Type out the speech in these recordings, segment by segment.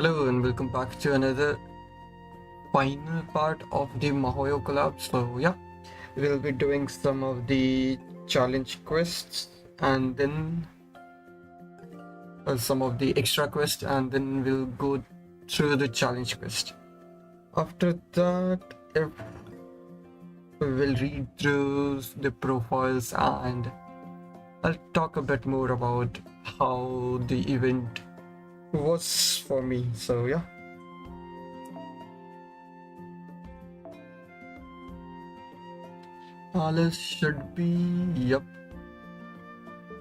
Hello and welcome back to another final part of the Mahoyo Collab. So yeah, we'll be doing some of the challenge quests and then some of the extra quests, and then we'll go through the challenge quest. After that, if we'll read through the profiles and I'll talk a bit more about how the event was for me. So yeah. Alice should be, yep.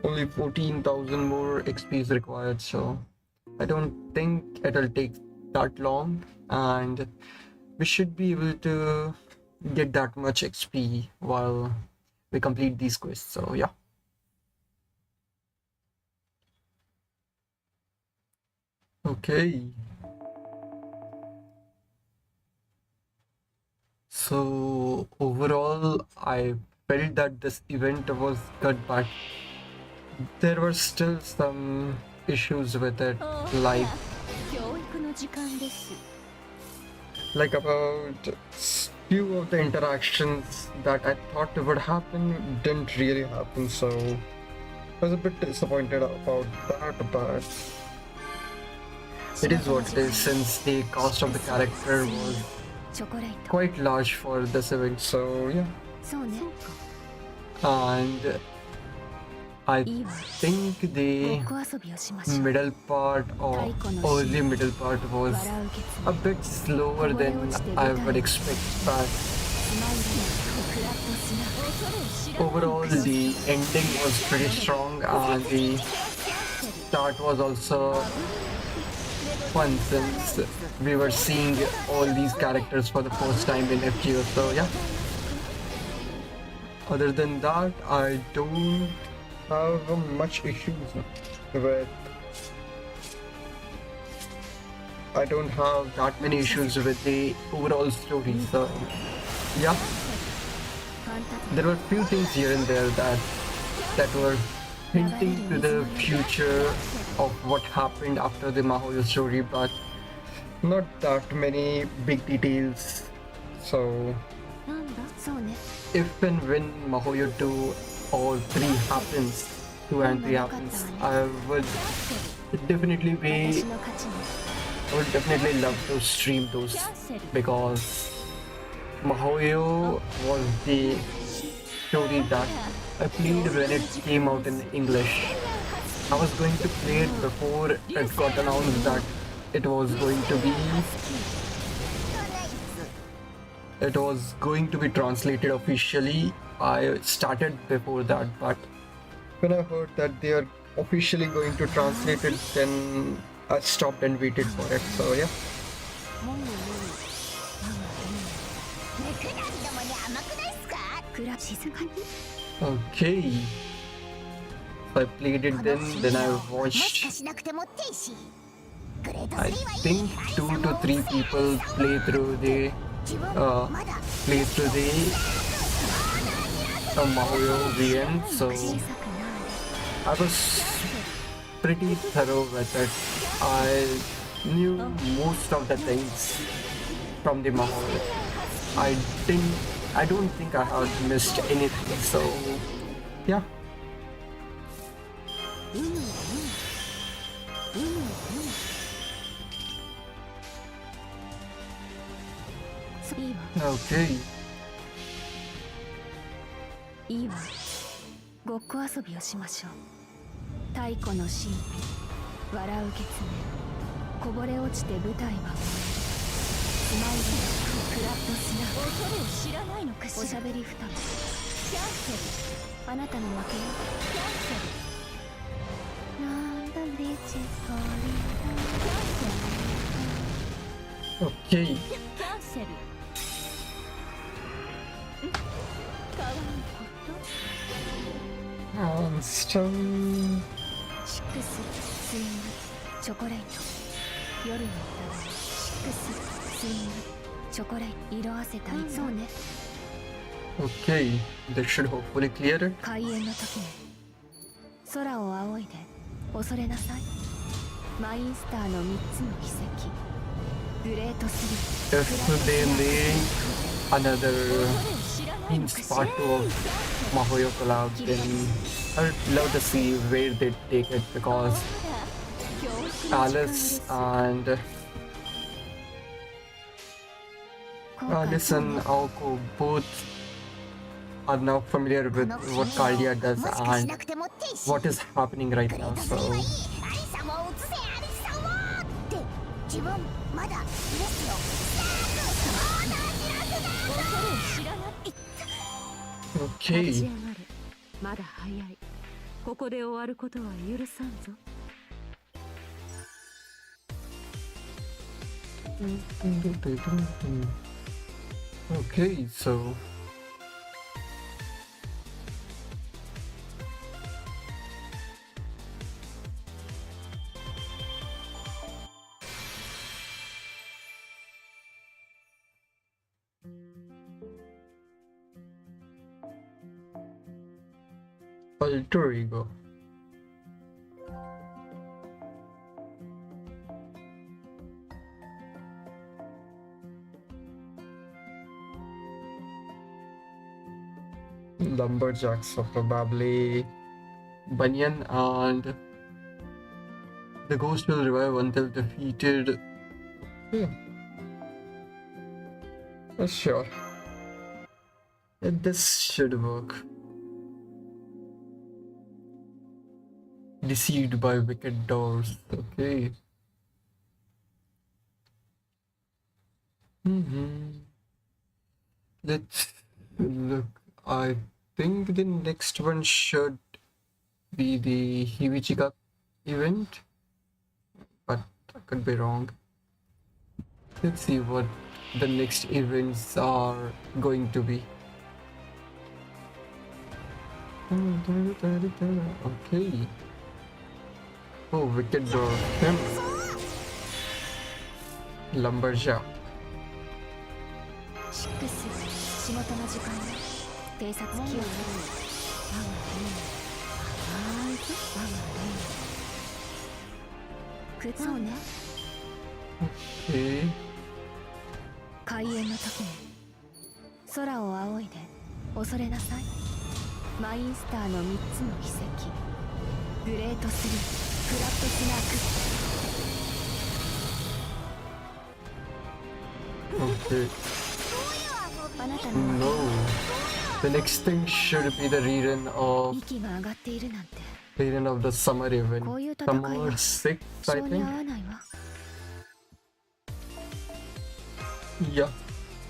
Only 14,000 more XP is required, so I don't think it'll take that long, and we should be able to get that much XP while we complete these quests. So yeah. Okay. So overall, I felt that this event was good, but there were still some issues with it, like about few of the interactions that I thought would happen didn't really happen, so I was a bit disappointed about that, but it is what it is since the cost of the character was quite large for this event. So yeah, and I think the middle part or early middle part was a bit slower than I would expect, but overall the ending was pretty strong and the start was also fun since we were seeing all these characters for the first time in FGO. So yeah, other than that, I don't have much issues with. I don't have that many issues with the overall story. So yeah, there were few things here and there that were hinting to the future of what happened after the Mahoyo story, but not that many big details. So if and when Mahoyo 2 or 3 happens, 2 and 3 happens, I would definitely love to stream those, because Mahoyo was the story that I played when it came out in English. I was going to play it before it got announced that it was going to be translated officially. I started before that, but when I heard that they are officially going to translate it, then I stopped and waited for it. So yeah. Okay. I played it then I watched, I think 2 to 3 people play through the Mahoyo VM, so I was pretty thorough with it. I knew most of the things from the Mahoyo. I don't think I had missed anything, so yeah. Okay. いいわ。ごっこ遊びをしましょう。太古の神秘、笑う月面、こぼれ落ちて舞台は燃える。スマイル、クラッとしな。恐れを知らないのかしら。おしゃべり二目。キャンセル。あなたの負けよ。キャンセル。なんだリチコリ。キャンセル。Okay. キャンセル。かわいいこと。Stone. シックス、スイング、チョコレート。夜の歌声。シックス、スイング、チョコレート。色あせたい。そうね。Okay, that should hopefully clear it. 開演の時ね。空を仰いで恐れなさい。マインスターの3つの奇跡グレートスIf they make another In's part 2 of Mahoyo Collab, then I would love to see where they take it, because Alice and Aoko both are now familiar with what Kaldia does and what is happening right now. So 自分まだですよ。知らない。 okay. 立ち上がれ。まだ早い。ここで終わることは許さんぞ。Okay, so alter ego. Lumberjacks are probably Bunyan, and the ghost will revive until defeated. Yeah. Sure. This should work. Deceived by wicked doors. Okay. Let's look. I think the next one should be the Hibichika event, but I could be wrong. Let's see what the next events are going to be. Okay. Oh, wicked door. Him. Lumberjack. 仕事の時間ね。偵察機を見る。そうね。Okay. 開演の時ね。空を仰いで恐れなさい。マインスターの3つの奇跡。グレートスリー、フラットスナーク。 Okay. No. The next thing should be the rerun of the summer event. Summer 6, I think. Yeah.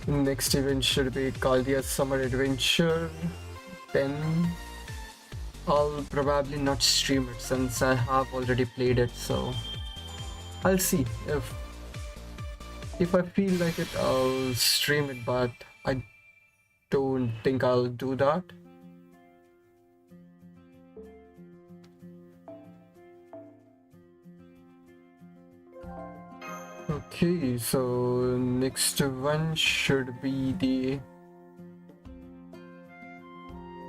Next event should be called the Summer Adventure. Then I'll probably not stream it since I have already played it, so I'll see. If I feel like it, I'll stream it, but I don't think I'll do that. Okay, so next one should be the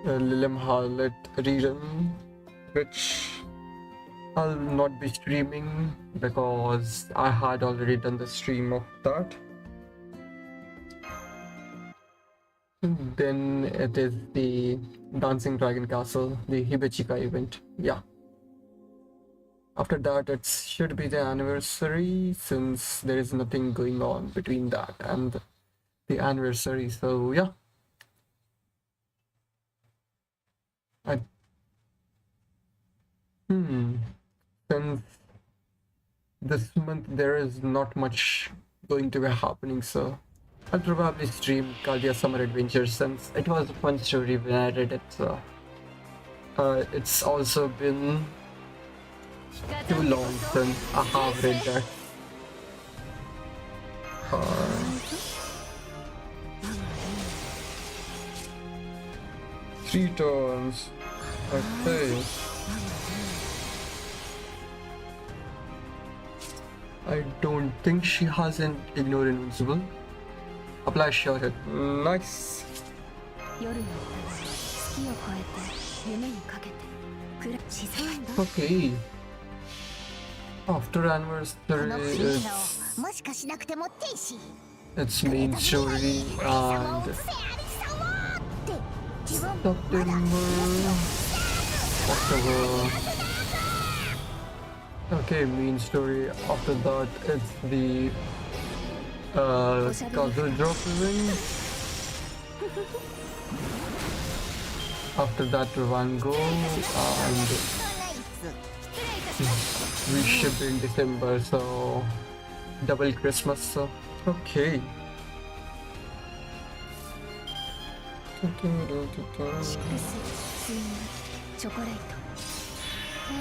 Lilem Harlot rerun, which I'll not be streaming because I had already done the stream of that. Then it is the Dancing Dragon Castle, the Hibichika event. Yeah. After that, it should be the anniversary, since there is nothing going on between that and the anniversary. So yeah. Since this month there is not much going to be happening, so I'll probably stream Kaldia Summer Adventure, since it was a fun story when I read it. So it's also been too long since I have read that. Three turns. Okay. I don't think she has an Ignore Invincible. Apply Sure Hit. Nice. Okay. After この anniversary, 不思議なのもしかしなくても天使 it's main story ありさまを and 移せありさまって自分ま September, だ October. Okay, main story. After that, it's the Kazu drop event. After that, Van Gogh, and we ship in December, so double Christmas. So okay. シックススイングチョコレートデ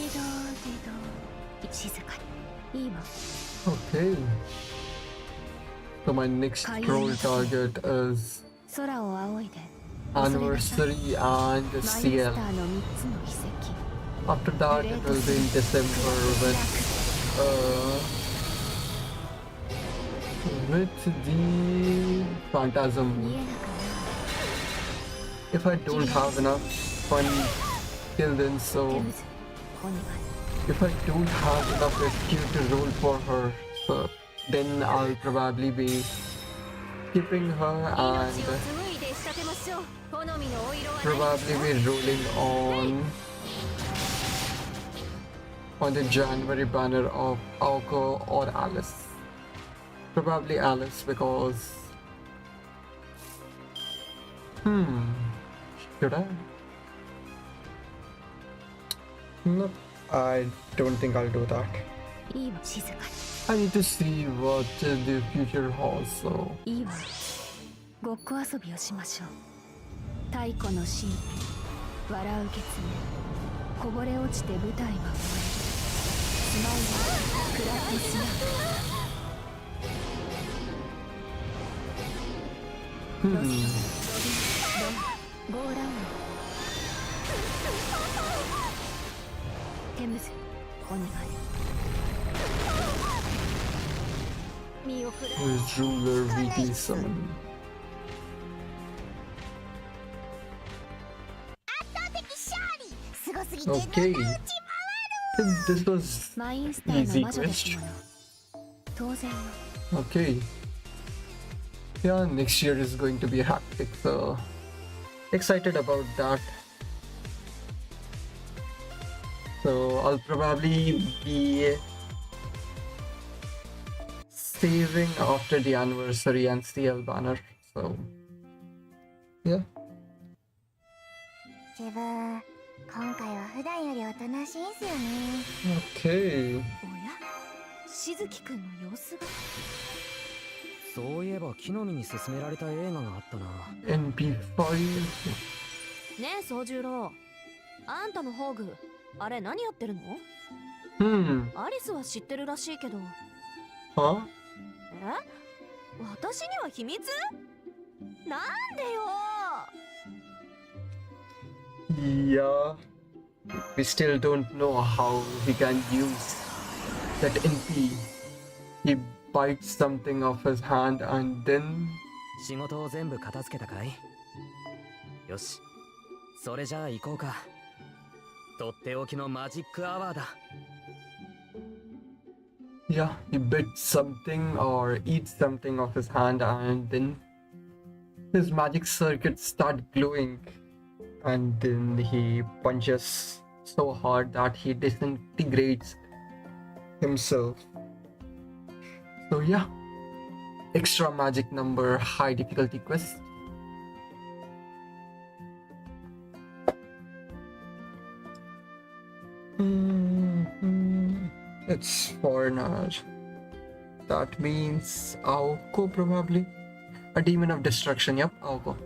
ィドディド静かにいいわ Okay. So my next role target is 空を仰いで anniversary and マイス CL. ターの3つの奇跡 After that, it will be in December with the Phantasm. 見えなくなる If I don't have enough fun till then, テ so ムズお願い if I don't have enough rescue to roll for her, so then I'll probably be skipping her and 命を紡いで仕立てましょう。好みのお色は何 probably be rolling on the January banner of Aoko or Alice. Probably Alice because should I? No, I don't think I'll do that. いいわ静か I need to see what the future holds, so にいいわごっこ遊びをしましょう太古の神秘笑う月面こぼれ落ちて舞台は終わるスマイルクラップしな ロスロビンロマゴーラウンドテムズお願い見送ら with ruler weekly summon. 圧倒的勝利すごすぎて Okay. 中打ち This was マインスター easy の魔女です quest. もの当然よ Okay. Yeah, next year is going to be hectic, so excited about that. So I'll probably be saving after the anniversary and CL banner. So yeah. 自分今回は普段よりおとなしいんすよね Okay. おや静木くんの様子がそういえば木の実に勧められた映画があったな。 NP5. ねえ宗十郎あんたの宝具あれ何やってるの アリスは知ってるらしいけど Huh? え私には秘密なんでよ Yeah. We still don't know how he can use that NP. He bites something off his hand and then 仕事を全部片付けたかい？よし、それじゃあ行こうか。とっておきのマジックアワーだ。yeah, he bit something or eats something off his hand and then his magic circuits start glowing and then he punches so hard that he disintegrates himself. So yeah, extra magic number, high difficulty quest. It's foreigner. That means Aoko probably. A demon of destruction, yep, Aoko.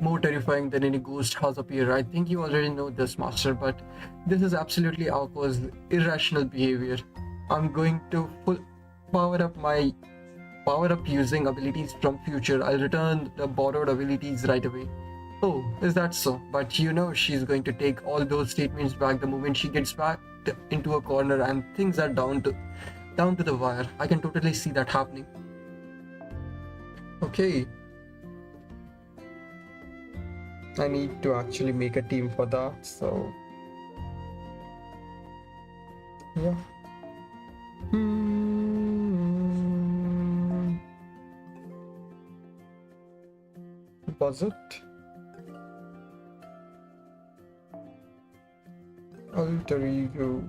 More terrifying than any ghost has appeared. I think you already know this, Master, but this is absolutely Aoko's irrational behavior. I'm going to power up using abilities from future. I'll return the borrowed abilities right away. Oh, is that so? But you know she's going to take all those statements back the moment she gets back into a corner and things are down to the wire. I can totally see that happening. Okay. I need to actually make a team for that, so yeah. Was it? Alter ego.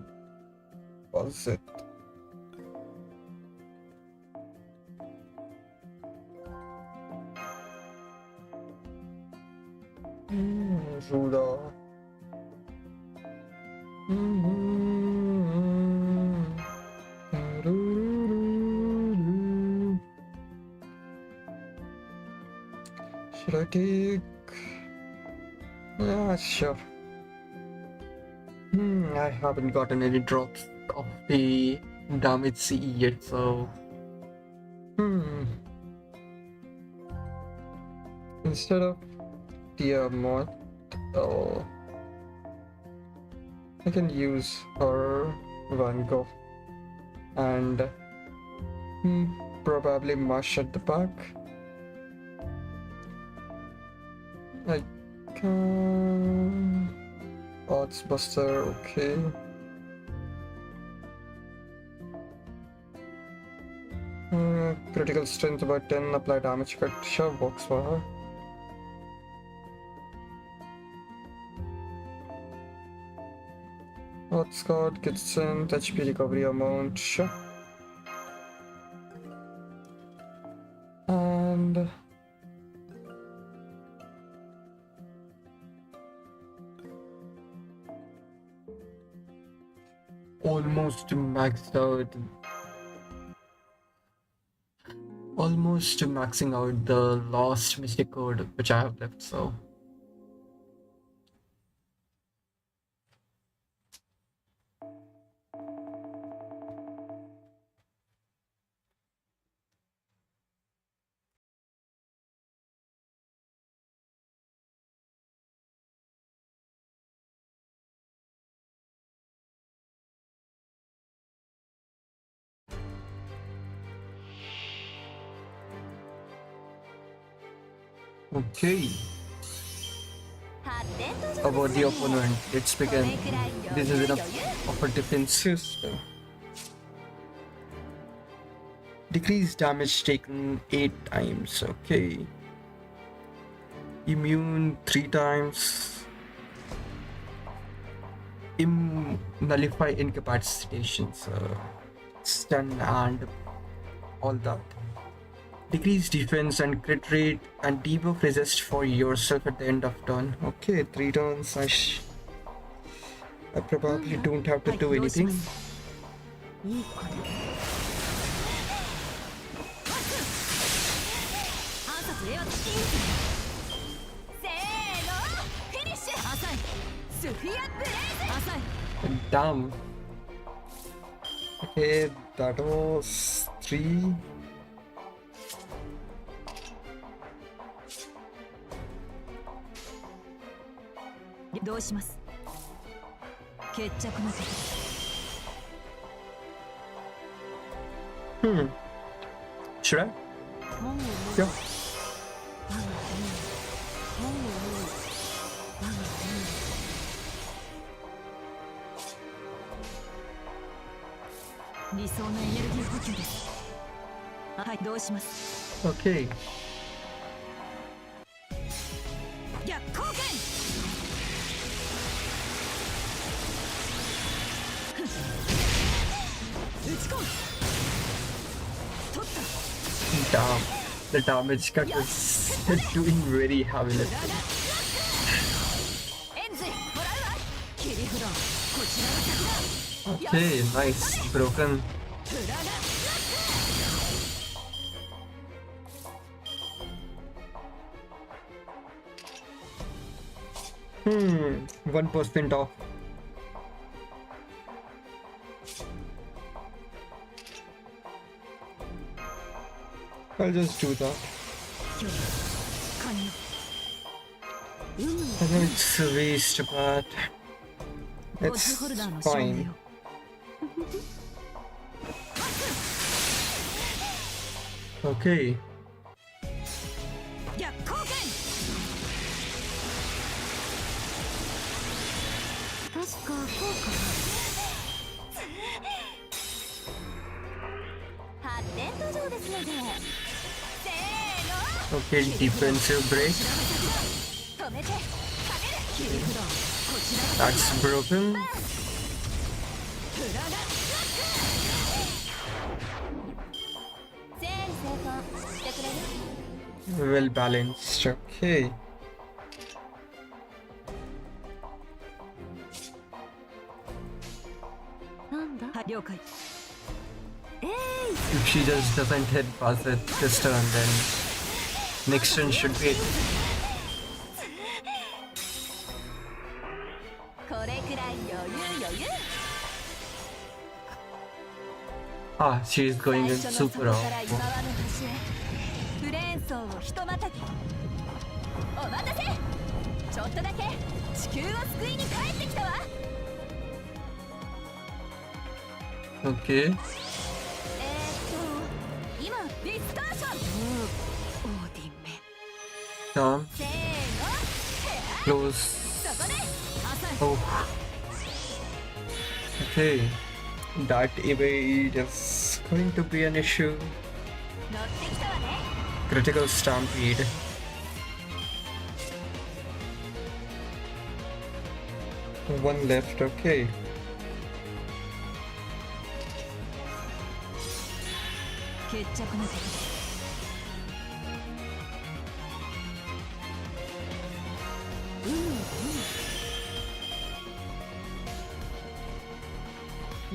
Was it? Ruda. Should I take? Yeah, sure. I haven't gotten any drops of the damage CE yet, so instead of Tiamat, oh, I can use her Van Gogh and probably Mush at the back. I can Odds Buster, okay. Critical strength about 10, apply damage cut, sure works for her. Odds guard, gets sent, HP recovery amount, sure. And almost maxed out. Almost maxing out the last mystic code which I have left, so okay. About the opponent, let's begin. This is enough of a defense system. Decrease damage taken 8 times, okay. Immune 3 times. Nullify incapacitations, stun and all that. Decrease defense and crit rate and debuff resist for yourself at the end of turn. Okay, 3 turns. I probably don't have to do anything. Damn. Okay, that was 3. Should I? Yeah. Okay. Damn, the damage cut is doing very heavy lifting. Okay, nice, broken. Hmm, 1% off. I'll just do that. I know it's a waste, but it's fine. Okay. Okay, defensive break. That's broken. Well balanced. Okay. If she just doesn't hit past it this turn, then next turn should be it. Ah, she is going in super off. ブレーンソンをひとまたぎお待たせちょっとだけ地球を救いに帰ってきたわ Okay. 今ディストーションオーディンメ Calm. せーの Close. そこで朝 Oh. Okay. That evade is going to be an issue. 乗ってきたわね Critical stampede. One left, okay. 決着の時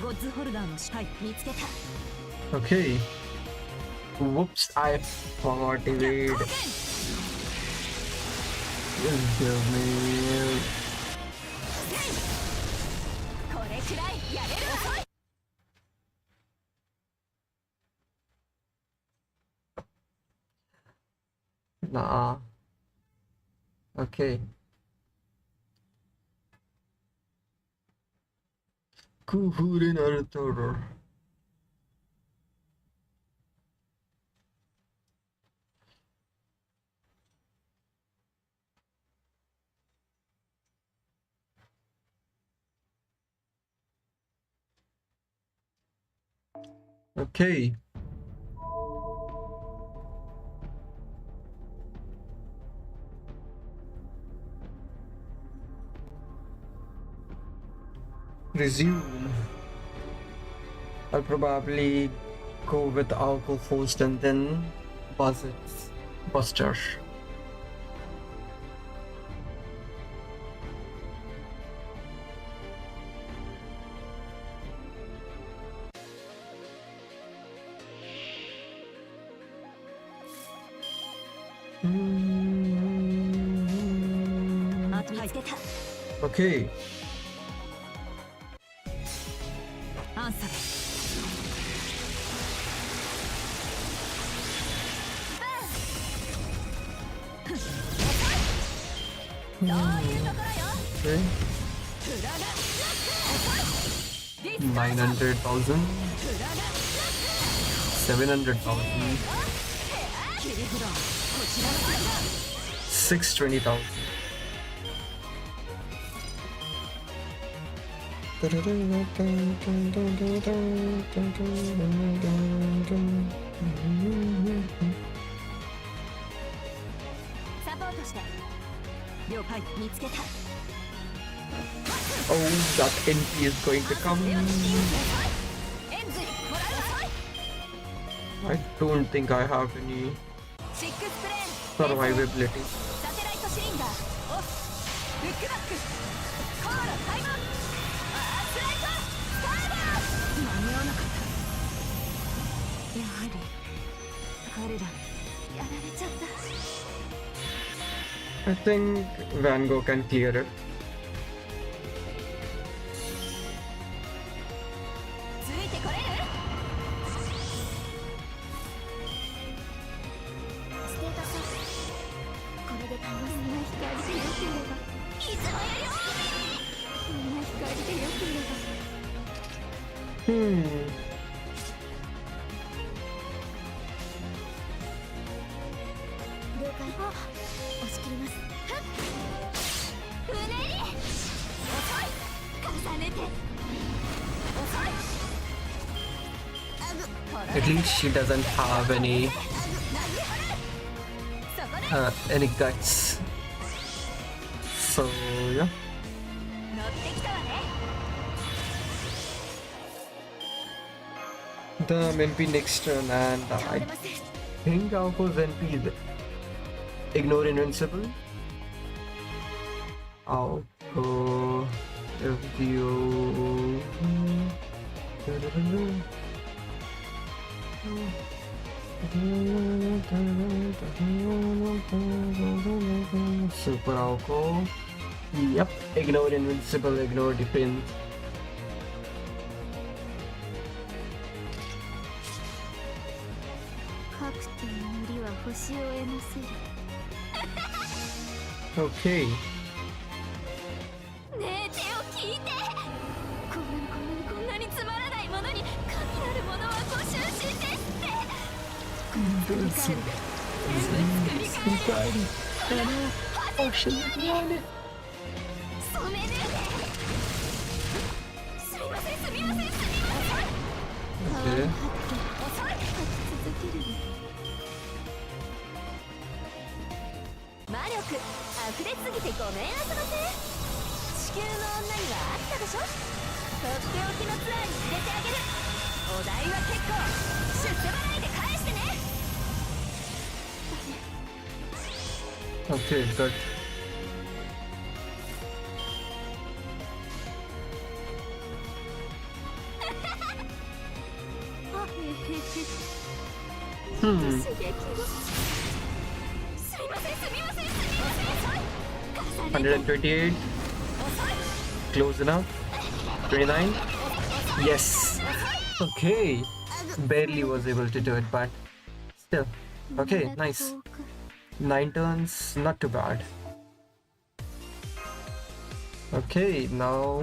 ゴッズホルダーの視界見つけた Okay. Whoops, I forgot evade. Just give me... これくらいやれる遅い Nah. Okay. Kuhure Naruto. Okay. Resume. I'll probably go with Alco first and then Buster. Okay. アンサーそういうところよ Okay. 900,000. 700,000. 620,000. Oh, that NP is going to come. I don't think I have any survivability. I think Van Gogh can clear it. Hmm. 了解押し切りますうねり遅い重ねて遅い At least she doesn't have any any guts. So yeah. 乗ってきたわね。 The NP next turn, and I think Aoko's NP is Ignore Invincible. Aoko FGO. Super Aoko. Yep, Ignore Invincible, Ignore Defense. Okay. ねえ手を聞いて。こんなにつまらないものに神なるものはご就寝ですって。作り変える。Ocean planet. 染める。すみませんすみませんすみません。 Okay. 遅い。続ける。魔力溢れすぎてごめんあそばせ。地球の女にはあったでしょ。とっておきのツアーに入れてあげる。お代は結構出世払いで返してね。 Okay, good. Hmm. すみませんすみませんすみません。 128. Close enough. 29. Yes. Okay. Barely was able to do it, but still. Okay, nice. 9 turns, not too bad. Okay, now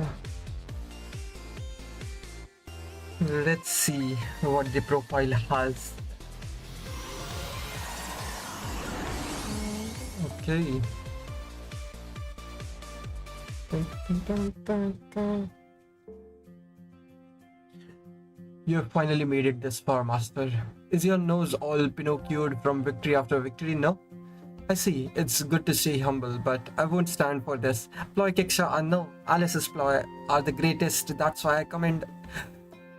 let's see what the profile has. Okay. You have finally made it this far, Master. Is your nose all Pinocchioed from victory after victory? No? I see. It's good to stay humble, but I won't stand for this. Ploy Kiksha, no. Alice's ploy are the greatest. That's why I commend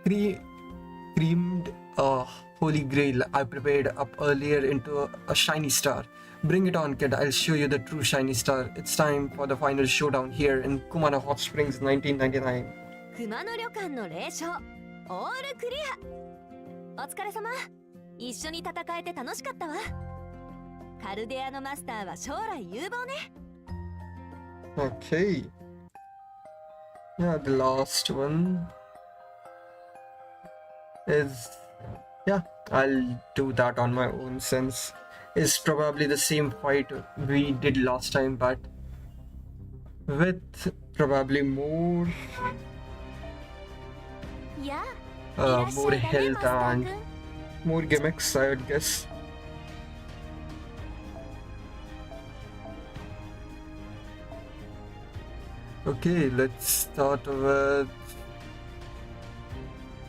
creamed holy grail I prepared up earlier into a shiny star. Bring it on, kid. I'll show you the true shiny star. It's time for the final showdown here in Kumano Hot Springs 1999. 熊野旅館の霊障オールクリア。お疲れ様。一緒に戦えて楽しかったわ。カルデアのマスターは将来有望ね。 Okay. Yeah, the last one is, yeah, I'll do that on my own since it's probably the same fight we did last time, but with probably more いや、 more health and more gimmicks, I would guess. Okay, let's start with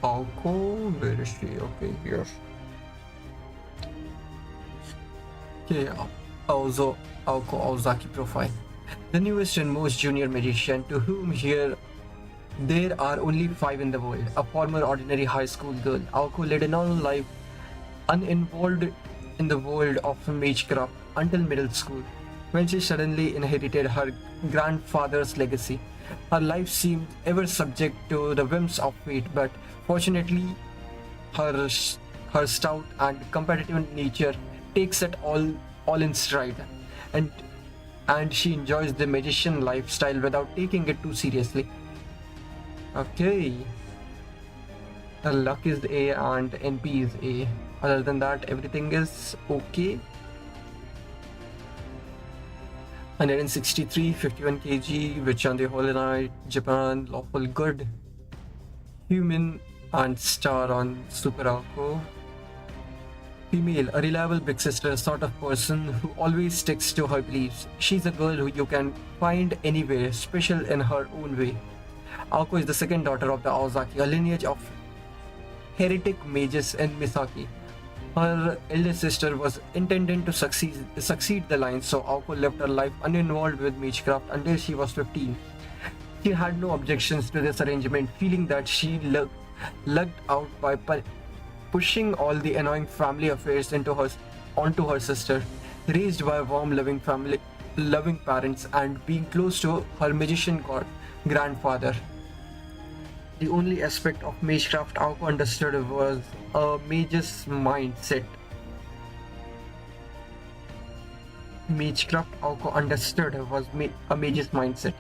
Aoko. Where is she? Okay, here. Okay, Aoko Aozaki profile. The newest and most junior magician, to whom here there are only 5 in the world. A former ordinary high school girl, Aoko led a normal life, uninvolved in the world of magecraft until middle school, when she suddenly inherited her grandfather's legacy. Her life seemed ever subject to the whims of fate, but fortunately, her stout and competitive nature takes it all in stride, and she enjoys the magician lifestyle without taking it too seriously. Okay. The luck is A and NP is A. Other than that, everything is okay. 163, 51 kg, which on the Holy Night, Japan, lawful good. Human and star on Super Aoko. Female, a reliable big sister sort of person who always sticks to her beliefs. She's a girl who you can find anywhere, special in her own way. Aoko is the second daughter of the Aozaki, a lineage of heretic mages in Misaki. Her eldest sister was intending to succeed the line, so Aoko lived her life uninvolved with Magecraft until she was 15. She had no objections to this arrangement, feeling that she lugged out by pushing all the annoying family affairs onto her sister. Raised by warm, loving parents, and being close to her magician grandfather. The only aspect of Magecraft Aoko understood was a mage's mindset. Magecraft Aoko understood was a mage's mindset.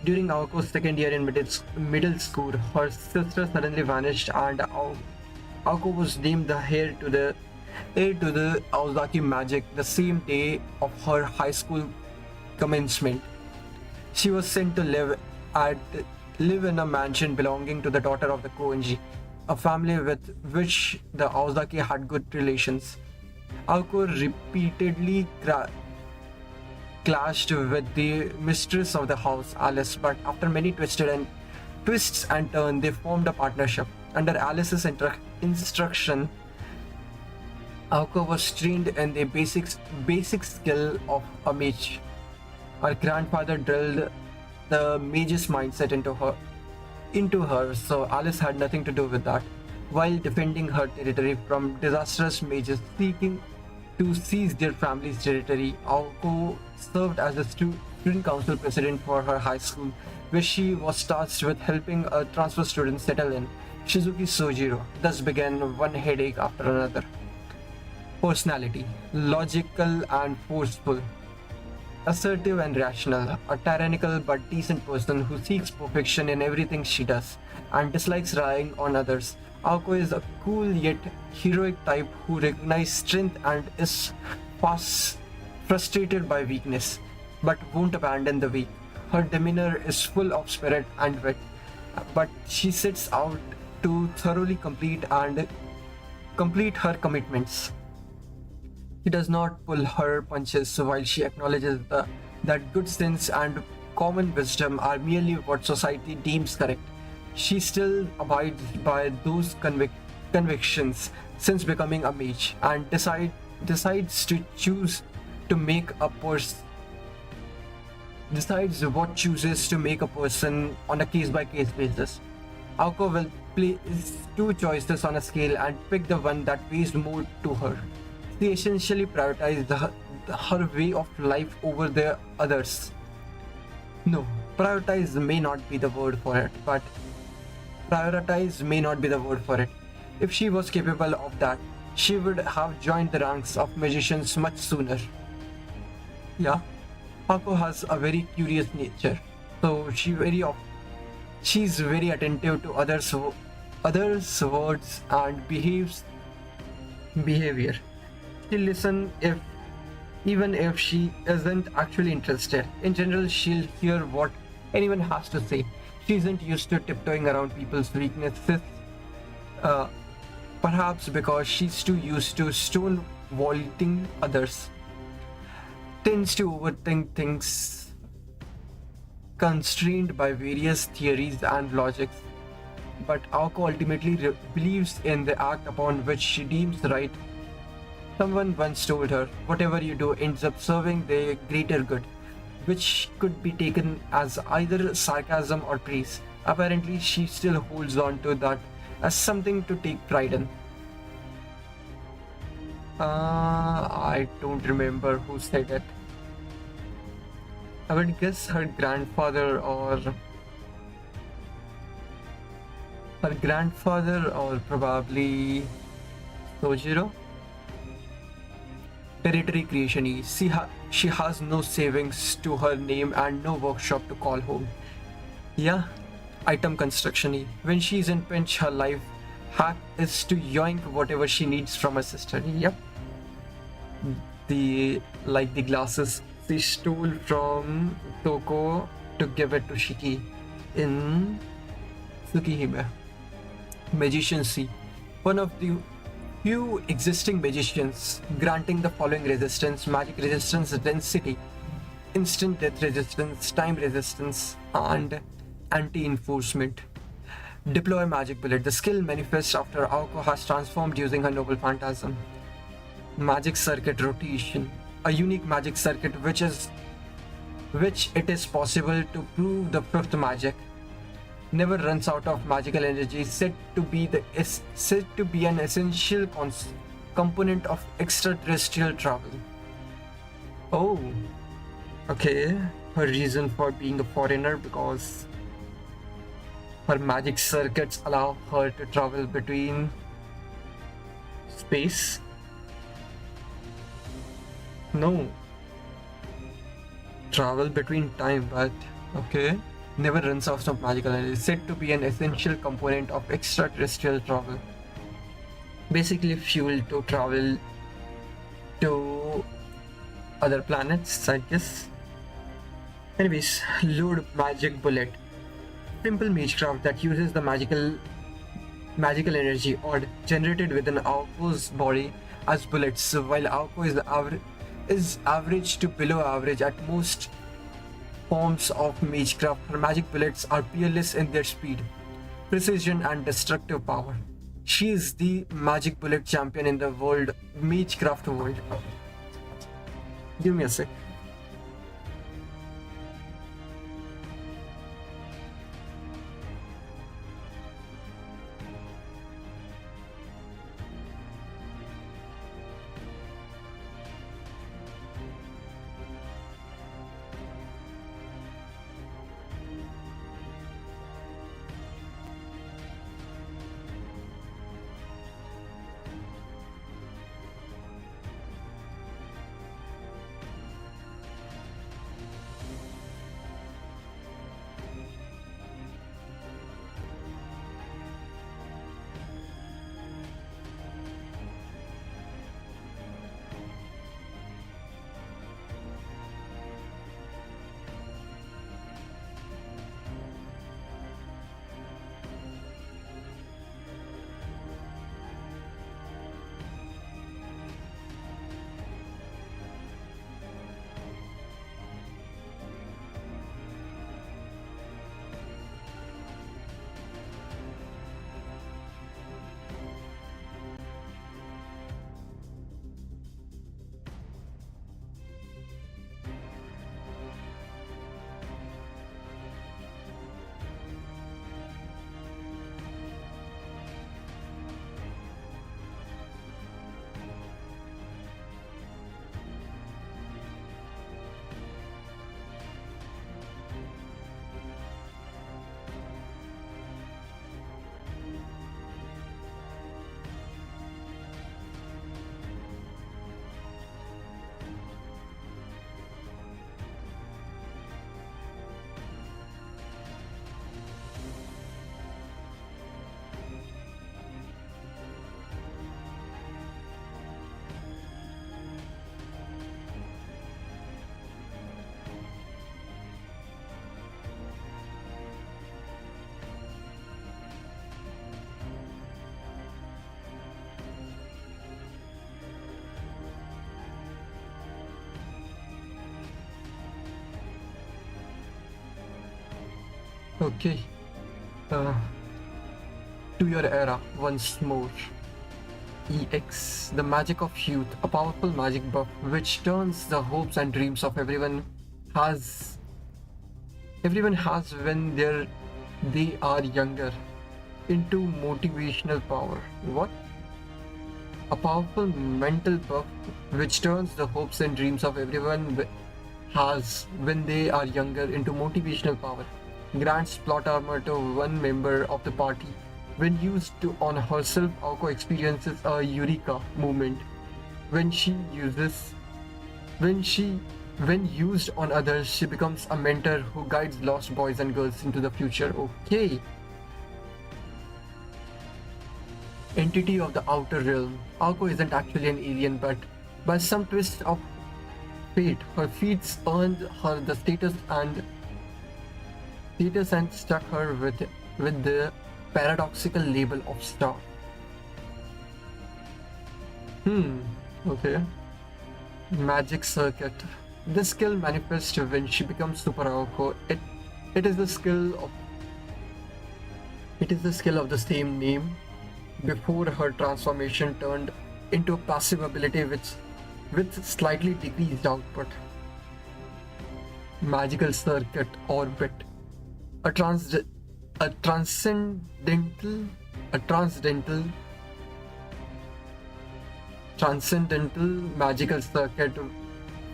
During Aoko's second year in middle school, her sister suddenly vanished, and Aoko was named the heir to the Aozaki magic the same day of her high school commencement. She was sent to live in a mansion belonging to the daughter of the Koenji, a family with which the Aozaki had good relations. Aoko repeatedly clashed with the mistress of the house, Alice, but after many twists and turns, they formed a partnership. Under Alice's instruction, Aoko was trained in the basic skill of a mage. Her grandfather drilled the mage's mindset into her, so Alice had nothing to do with that. While defending her territory from disastrous mages seeking to seize their family's territory, Aoko served as a student council president for her high school, where she was tasked with helping a transfer student settle in. Shizuki Sojiro thus began one headache after another. Personality: logical and forceful, assertive and rational, a tyrannical but decent person who seeks perfection in everything she does and dislikes relying on others. Aoko is a cool yet heroic type who recognizes strength and is frustrated by weakness, but won't abandon the weak. Her demeanor is full of spirit and wit, but she sets out to thoroughly complete her commitments. She does not pull her punches while she acknowledges that good sense and common wisdom are merely what society deems correct. She still abides by those convictions since becoming a mage, and decides to choose to make a person decides what chooses to make a person on a case-by-case basis. Aoko will place two choices on a scale and pick the one that weighs more to her. She essentially prioritizes her way of life over the others. No, prioritize may not be the word for it, but prioritize may not be the word for it. If she was capable of that, she would have joined the ranks of magicians much sooner. Yeah, Hako has a very curious nature, so she's very attentive to others' words and behavior. She'll listen even if she isn't actually interested. In general, she'll hear what anyone has to say. She isn't used to tiptoeing around people's weaknesses, perhaps because she's too used to stonewalling others. Tends to overthink things, constrained by various theories and logics. But Aoko ultimately believes in the act upon which she deems right. Someone once told her, whatever you do ends up serving the greater good, which could be taken as either sarcasm or praise. Apparently, she still holds on to that as something to take pride in. I don't remember who said it. I would guess her grandfather or probably Sojiro. Territory creation is. She has no savings to her name and no workshop to call home. Yeah, item construction is. When she's in pinch, her life hack is to yoink whatever she needs from her sister. Yep. The glasses she stole from Toko to give it to Shiki in Tsukihime. Magician C. One of the few existing magicians granting the following resistance: magic resistance, density, instant death resistance, time resistance, and anti-enforcement. Deploy magic bullet. The skill manifests after Aoko has transformed using her noble phantasm. magic circuit rotation, a unique magic circuit which it is possible to prove the fifth magic. Never runs out of magical energy, said to be an essential component of extraterrestrial travel. Oh, okay. Her reason for being a foreigner because her magic circuits allow her to travel between space. No, travel between time, but okay. Never runs out of magical energy, said to be an essential component of extraterrestrial travel. Basically, fuel to travel to other planets, I guess. Anyways, Lord Magic Bullet. Simple magecraft that uses the magical energy or generated within Aoko's body as bullets, while Aoko is average to below average at most forms of magecraft. Her magic bullets are peerless in their speed, precision, and destructive power. She is the magic bullet champion in the magecraft world. Give me a sec. Okay. To your era once more. EX, the magic of youth, a powerful magic buff which turns the hopes and dreams of has everyone has when they are younger into motivational power. What? A powerful mental buff which turns the hopes and dreams of everyone has when they are younger into motivational power. Grants plot armor to one member of the party. When used on herself, Aoko experiences a eureka moment. When used on others, she becomes a mentor who guides lost boys and girls into the future. Okay. Entity of the outer realm. Aoko isn't actually an alien, but by some twist of fate, her feats earned her the status and struck her with the paradoxical label of star. Okay. Magic circuit. This skill manifests when she becomes Super Aoko. It is the skill of the same name before her transformation turned into a passive ability with slightly decreased output. Magical Circuit Orbit. A trans a transcendental a transcendental magical circuit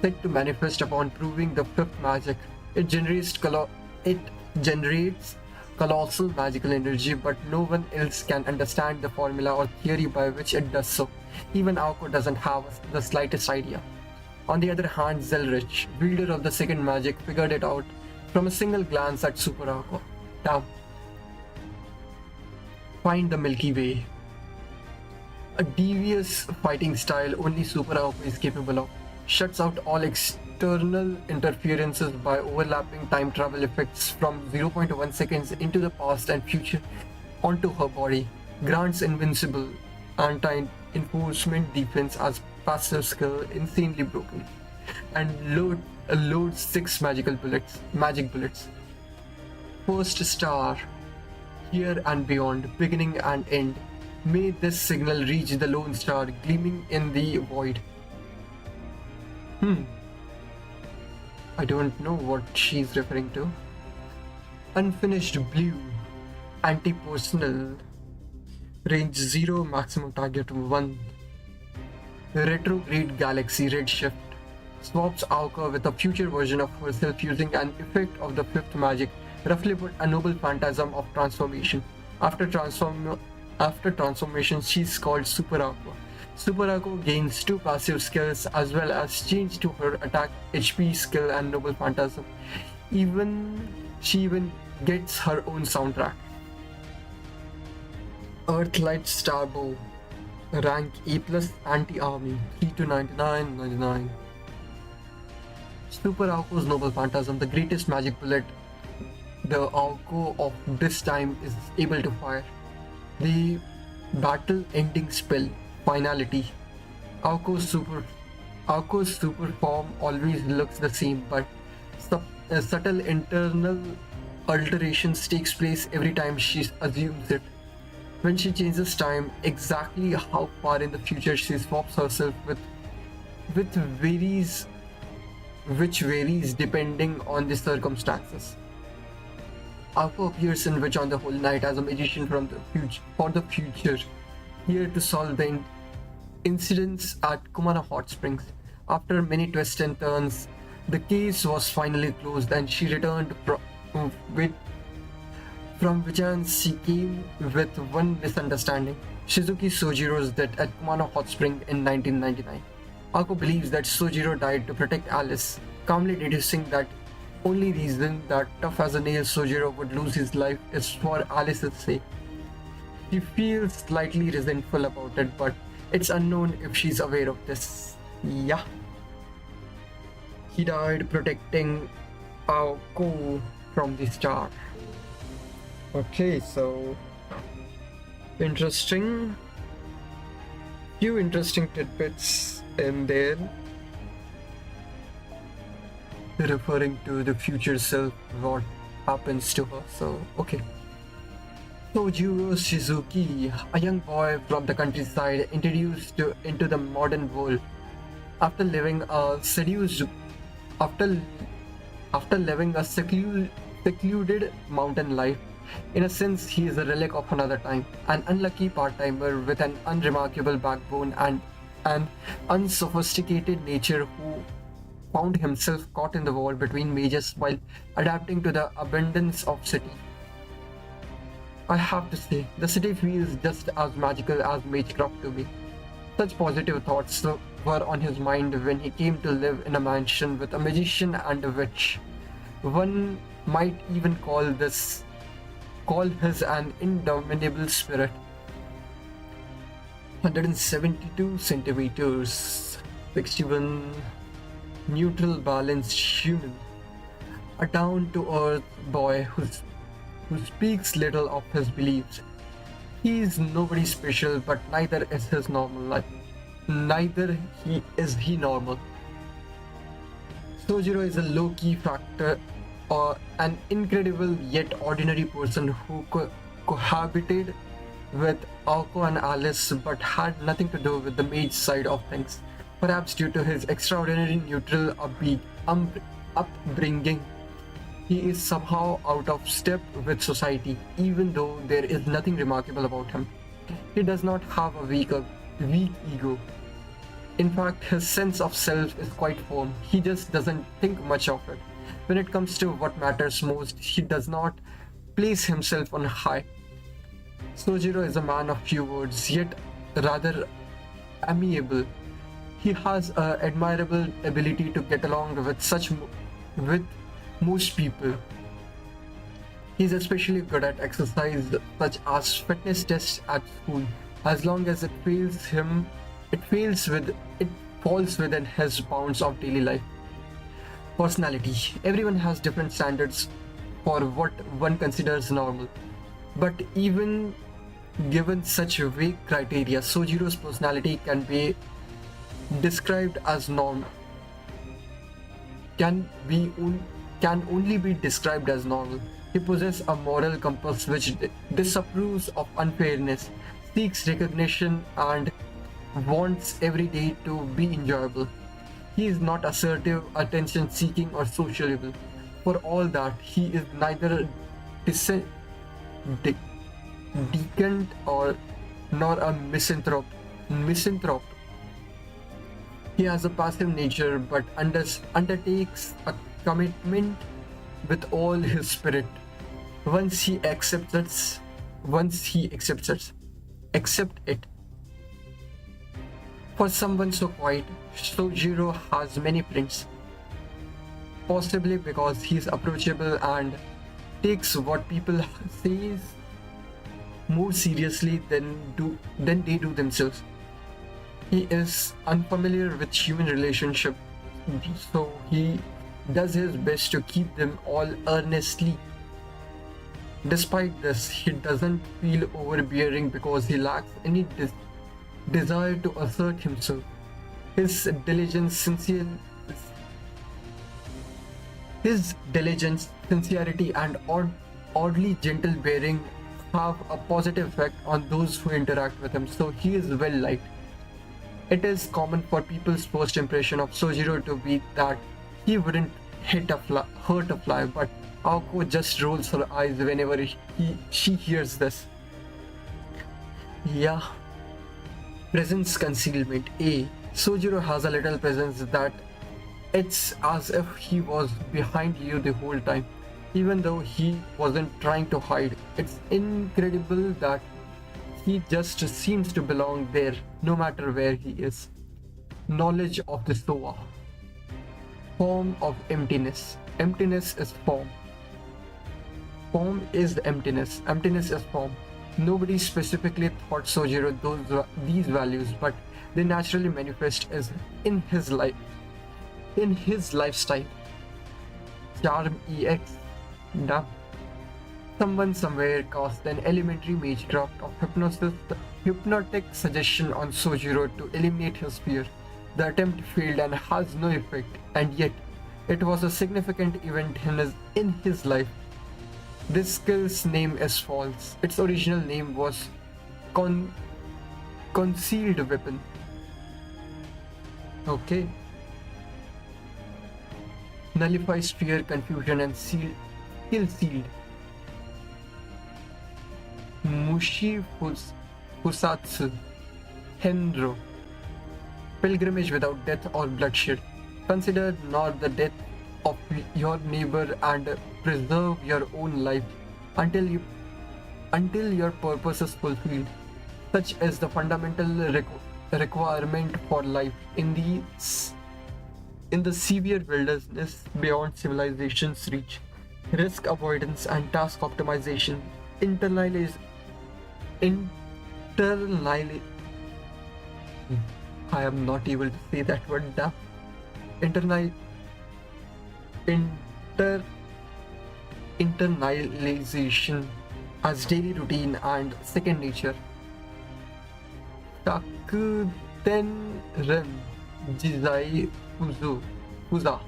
set to manifest upon proving the fifth magic. It generates colossal magical energy, but no one else can understand the formula or theory by which it does so. Even Aoko doesn't have the slightest idea. On the other hand, Zelrich, wielder of the second magic, figured it out from a single glance at Super Aoko. Damn. Find the Milky Way. A devious fighting style only Super Aoko is capable of. Shuts out all external interferences by overlapping time travel effects from 0.1 seconds into the past and future onto her body. Grants invincible anti-enforcement defense as passive skill, insanely broken. And loads 6 magic bullets. First star, here and beyond, beginning and end. May this signal reach the lone star gleaming in the void. I don't know what she's referring to. Unfinished blue, anti-personal, range 0, maximum target 1. Retrograde galaxy redshift swaps Aoko with a future version of herself using an effect of the fifth magic, roughly put a noble phantasm of transformation. After transformation, she's called Super Aoko. Super Aoko gains 2 passive skills as well as change to her attack, HP skill and noble phantasm. She even gets her own soundtrack. Earthlight Starbow, rank A+, anti-army, 3 to 99. Super Aoko's noble phantasm, the greatest magic bullet the Aoko of this time is able to fire. The battle-ending spell, Finality. Aoko's super form always looks the same, but subtle internal alterations takes place every time she assumes it. When she changes time, exactly how far in the future she swaps herself which varies depending on the circumstances. Aoko appears in Witch on the Whole Night as a magician for the future, here to solve the incidents at Kumano Hot Springs. After many twists and turns, the case was finally closed and she returned from Vijan. She came with one misunderstanding: Shizuki Sojiro's death at Kumano Hot Spring in 1999. Aoko believes that Sojiro died to protect Alice, calmly deducing that only reason that tough as a nail Sojiro would lose his life is for Alice's sake. She feels slightly resentful about it, but it's unknown if she's aware of this. Yeah. He died protecting Aoko from the start. Okay, so interesting. Few interesting tidbits in there, referring to the future self, what happens to her. So, okay. Sojiro Shizuki, a young boy from the countryside introduced into the modern world after living a secluded mountain life. In a sense, he is a relic of another time, an unlucky part-timer with an unremarkable backbone and an unsophisticated nature who found himself caught in the wall between mages while adapting to the abundance of city. I have to say, the city feels just as magical as Magecraft to me. Such positive thoughts were on his mind when he came to live in a mansion with a magician and a witch. One might even call his an indomitable spirit. 172 centimeters, 61, neutral balanced human, a down-to-earth boy who speaks little of his beliefs. He is nobody special, but neither is his normal life. Neither is he normal. Sojiro is a low-key factor, or an incredible yet ordinary person who cohabited with Aoko and Alice but had nothing to do with the mage side of things. Perhaps due to his extraordinary neutral upbringing, he is somehow out of step with society, even though there is nothing remarkable about him. He does not have a weak ego. In fact, his sense of self is quite firm. He just doesn't think much of it. When it comes to what matters most, he does not place himself on high. Sojiro is a man of few words, yet rather amiable. He has an admirable ability to get along with most people. He's especially good at exercise such as fitness tests at school. As long as it falls within his bounds of daily life. Personality. Everyone has different standards for what one considers normal. But even given such vague criteria, Sojiro's personality can be described as normal. Can only be described as normal. He possesses a moral compass which disapproves of unfairness, seeks recognition, and wants every day to be enjoyable. He is not assertive, attention-seeking, or sociable. For all that, he is neither decant nor a misanthrope. He has a passive nature but undertakes a commitment with all his spirit. Once he accepts it. For someone so quiet, Sojiro has many friends. Possibly because he's approachable and takes what people say more seriously than they do themselves. He is unfamiliar with human relationships, so he does his best to keep them all earnestly. Despite this, he doesn't feel overbearing because he lacks any desire to assert himself. His diligence, sincerity, and oddly gentle bearing have a positive effect on those who interact with him, so he is well liked. It is common for people's first impression of Sojiro to be that he wouldn't hurt a fly, but Aoko just rolls her eyes whenever she hears this. Yeah. Presence concealment. A. Sojiro has a little presence that it's as if he was behind you the whole time, even though he wasn't trying to hide. It's incredible that he just seems to belong there no matter where he is. Knowledge of the Soa. Form of emptiness. Emptiness is form. Form is emptiness. Emptiness is form. Nobody specifically taught Sojiro these values, but they naturally manifest in his lifestyle. Charm EX. Damn. Someone somewhere cast an elementary magecraft of hypnotic suggestion on Sojiro to eliminate his fear. The attempt failed and has no effect, and yet it was a significant event in his life. This skill's name is false. Its original name was Concealed Weapon. Okay. Nullifies fear, confusion, and kill sealed. Mushi Fusatsu. Henro. Pilgrimage without death or bloodshed. Consider not the death of your neighbor and preserve your own life until your purpose is fulfilled. Such is the fundamental requirement for life in the severe wilderness beyond civilization's reach. Risk avoidance and task optimization. I am not able to say that word. Internalization as daily routine and second nature. Takuten Ren Jizai Fuza.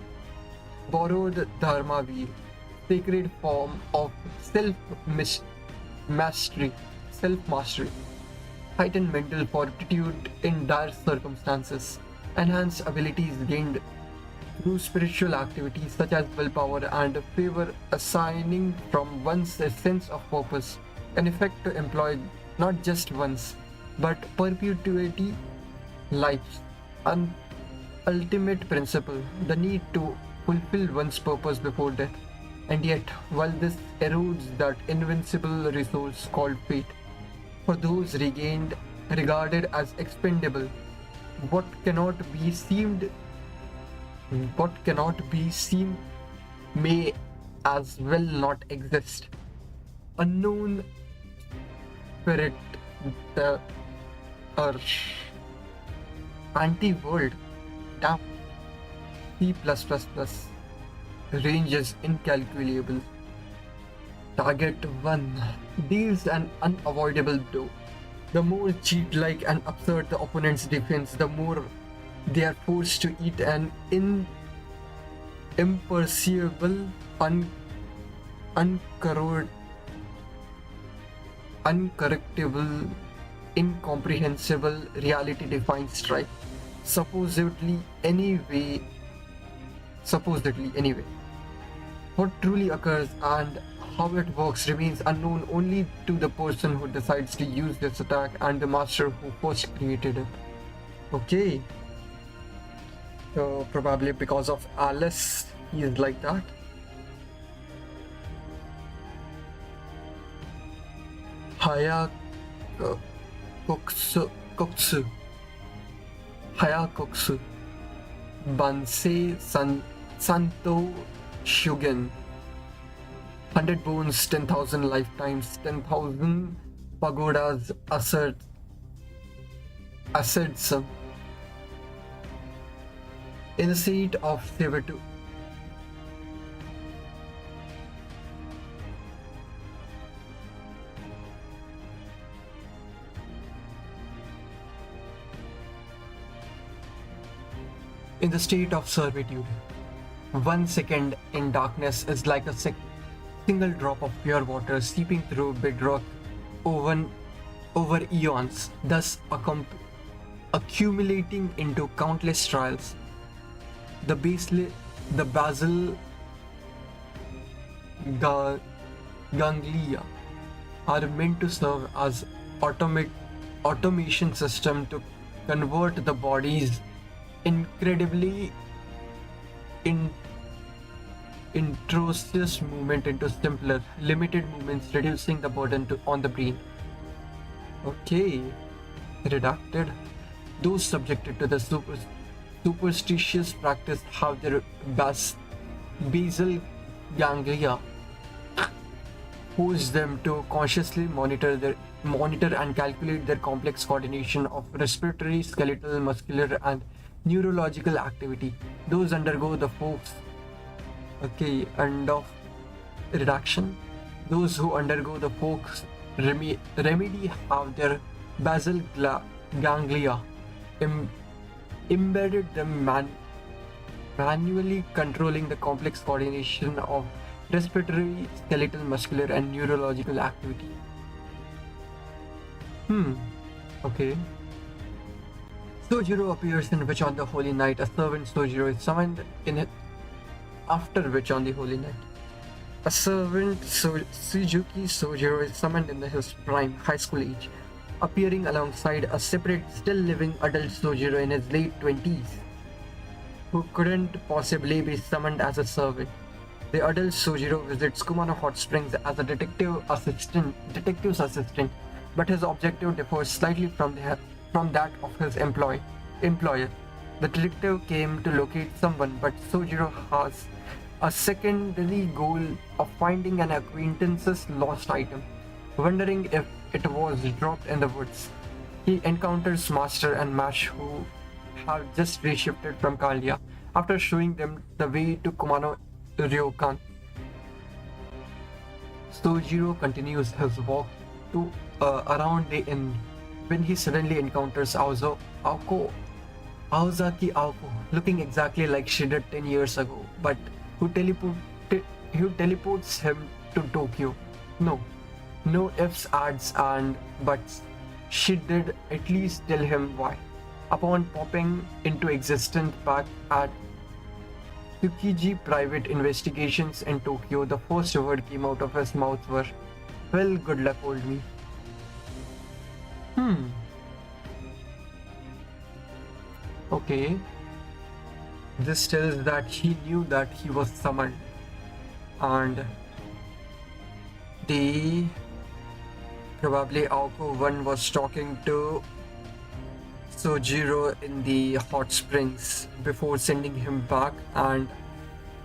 Borrowed Dharma wheel. Sacred form of self-mastery. self-mastery, heightened mental fortitude in dire circumstances, enhanced abilities gained through spiritual activities such as willpower and favor, assigning from one's a sense of purpose, an effect to employ not just once, but perpetuity life's an ultimate principle, the need to fulfill one's purpose before death. And yet, while this erodes that invincible resource called fate, for those regarded as expendable, what cannot be seemed what cannot be seen may as well not exist. Unknown spirit, the earth, anti-world, damn, C++, range is incalculable. Target 1 deals an unavoidable blow. The more cheat-like and absurd the opponent's defense, the more they are forced to eat an imperceivable, uncorrectable, incomprehensible, reality-defying strike. Supposedly anyway. What truly occurs and how it works remains unknown only to the person who decides to use this attack and the master who first created it. Okay. So probably because of Alice, he is like that. Hayakoksu Bansei Santo Shugen. 100 bones, 10,000 lifetimes, 10,000 pagodas asserts in the seat of Sevetu. In the state of servitude, 1 second in darkness is like a single drop of pure water seeping through bedrock over eons, thus accumulating into countless trials. The basal ganglia are meant to serve as automation system to convert the body's incredibly introspective movement into simpler, limited movements, reducing the burden on the brain. Okay, redacted. Those subjected to the superstitious practice have their basal ganglia force them to consciously monitor and calculate their complex coordination of respiratory, skeletal, muscular, and neurological activity. Those undergo the force. Okay, end of reduction. Those who undergo the force remedy have their basal ganglia embedded them manually controlling the complex coordination of respiratory, skeletal, muscular, and neurological activity. Okay. Sojiro appears in which on the Holy Night a servant Sojiro is summoned in it, after which on the Holy Night a servant Suzuki Sojiro is summoned in his prime high school age, appearing alongside a separate still living adult Sojiro in his late 20s who couldn't possibly be summoned as a servant. The adult Sojiro visits Kumano Hot Springs as a detective's assistant, but his objective differs slightly from that of his employer. The detective came to locate someone, but Sojiro has a secondary goal of finding an acquaintance's lost item. Wondering if it was dropped in the woods, he encounters Master and Mash, who have just reshifted from Kalia after showing them the way to Kumano Ryokan. Sojiro continues his walk to around the inn when he suddenly encounters Aozaki Aoko, looking exactly like she did 10 years ago, but who teleports him to Tokyo. No, No ifs, ands, and buts. She did at least tell him why. Upon popping into existence back at Tsukiji Private Investigations in Tokyo, the first word came out of his mouth were, "Well, good luck, old me." Hmm. Okay. This tells that he knew that he was summoned. And the probably Aoko 1 was talking to Sojiro in the hot springs before sending him back, and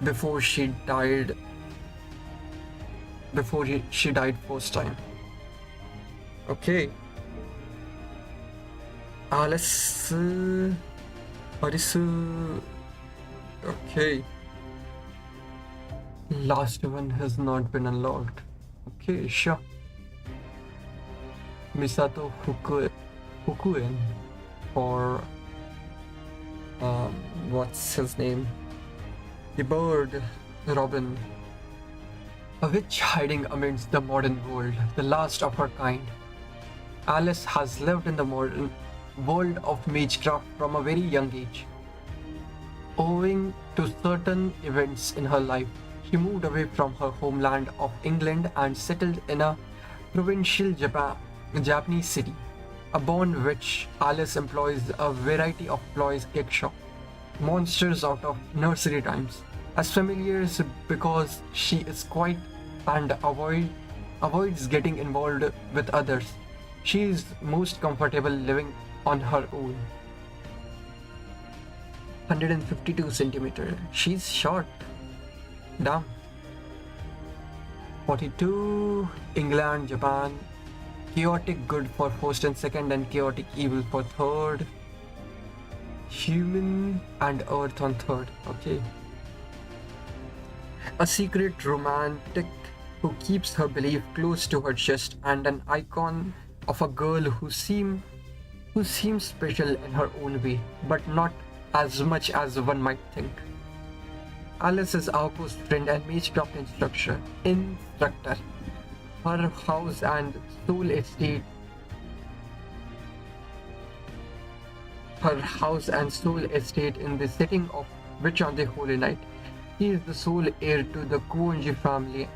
before she died she died first time. Okay. Alice Arisu. Okay. Last one has not been unlocked. Okay, sure. Misato Fukuen, or what's his name? The bird Robin. A witch hiding amidst the modern world, the last of her kind. Alice has lived in the modern world of magecraft from a very young age. Owing to certain events in her life, she moved away from her homeland of England and settled in a provincial Japanese city, upon which Alice employs a variety of ploys kickshop, monsters out of nursery rhymes, as familiars because she is quiet and avoids getting involved with others. She is most comfortable living on her own. 152 centimeter. She's short. Damn. 42. England, Japan. Chaotic good for first and second, and chaotic evil for third. Human and Earth on third. Okay. A secret romantic who keeps her belief close to her chest, and an icon of a girl who seems special in her own way, but not as much as one might think. Alice is Aoko's friend and magecraft instructor. Her house and soul estate. In the setting of Witch on the Holy Night. He is the sole heir to the Kuonji family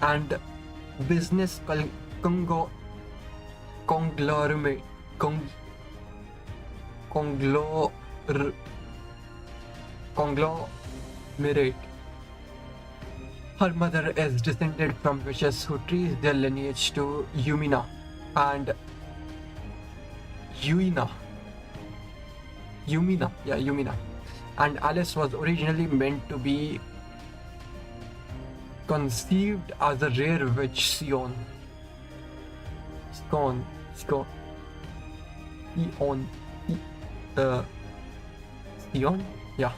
and business conglomerate conglomerate. Her mother is descended from witches who trace their lineage to Yumina and Yuina. Yumina. And Alice was originally meant to be conceived as a rare witch Sion. Yeah.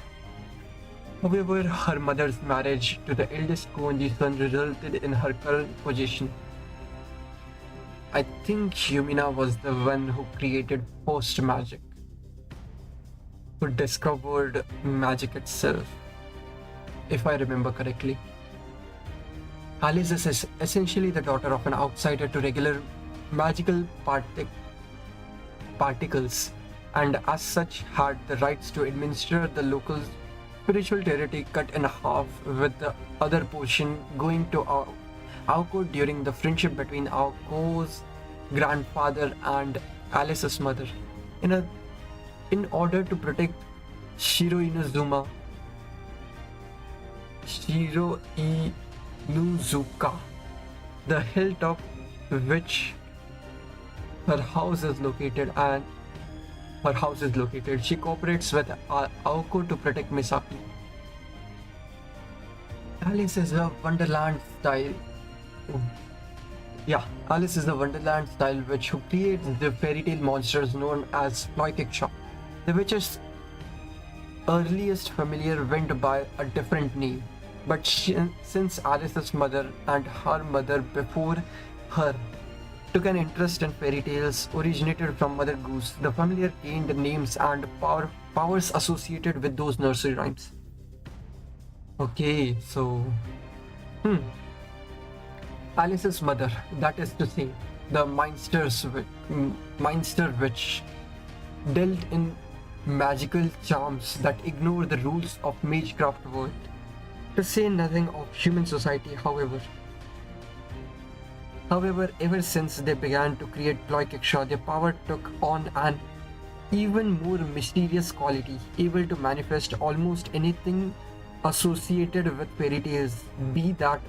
However, her mother's marriage to the eldest Kuonji son resulted in her current position. I think Yumina was the one who created post magic, who discovered magic itself, if I remember correctly. Alice is essentially the daughter of an outsider to regular magical particles, and as such had the rights to administer the local spiritual territory cut in half, with the other portion going to Aoko during the friendship between Aoko's grandfather and Alice's mother. In order to protect Shiroinuzuka, the hilltop which her house is located, she cooperates with Aoko to protect Misaki. Alice is a Wonderland style. Alice is the Wonderland style witch who creates the fairy tale monsters known as Ploikikshop. The witch's earliest familiar went by a different name, but since Alice's mother and her mother before her took an interest in fairy tales originated from Mother Goose, the familiar gained names and powers associated with those nursery rhymes. Okay, so Alice's mother, that is to say, the Minster Witch, dealt in magical charms that ignore the rules of Magecraft world. To say nothing of human society, however. However, ever since they began to create Ploikeksha, their power took on an even more mysterious quality, able to manifest almost anything associated with fairy tales, be that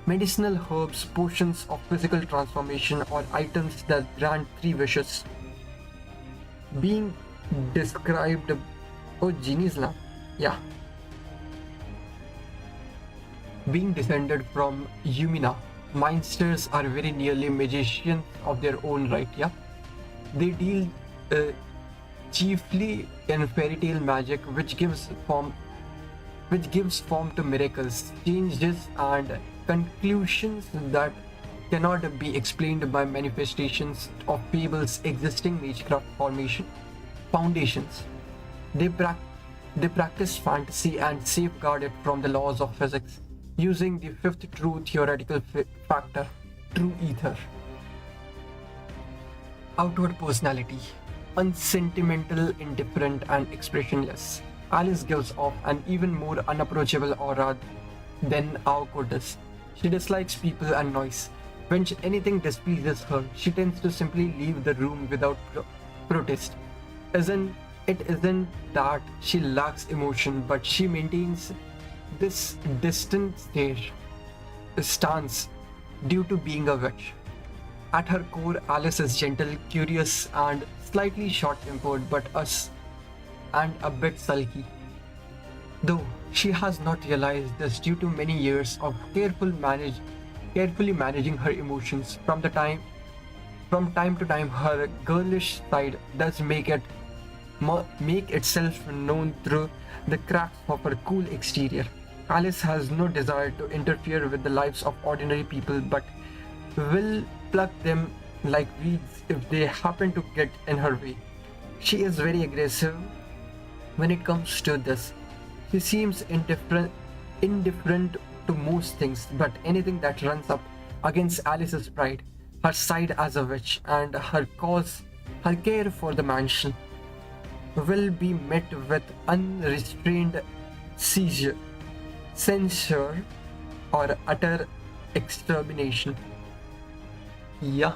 medicinal herbs, potions of physical transformation, or items that grant three wishes. Being described. Oh, genie's lamp. Yeah. Being descended from Yumina, Minsters are very nearly magicians of their own right, yeah? They deal chiefly in fairy tale magic, which gives form to miracles, changes, and conclusions that cannot be explained by manifestations of fables existing magecraft foundations. They practice fantasy and safeguard it from the laws of physics, using the fifth true theoretical factor, true ether. Outward personality, unsentimental, indifferent, and expressionless. Alice gives off an even more unapproachable aura than Aoko does. She dislikes people and noise. When anything displeases her, she tends to simply leave the room without protest. It isn't that she lacks emotion, but she maintains this distant stance due to being a witch. At her core, Alice is gentle, curious, and slightly short-tempered, but and a bit sulky. Though she has not realized this due to many years of carefully managing her emotions. From time to time, her girlish side does make itself known through the cracks of her cool exterior. Alice has no desire to interfere with the lives of ordinary people, but will pluck them like weeds if they happen to get in her way. She is very aggressive when it comes to this. She seems indifferent to most things, but anything that runs up against Alice's pride, her side as a witch, and her care for the mansion, will be met with unrestrained censure, or utter extermination. Yeah.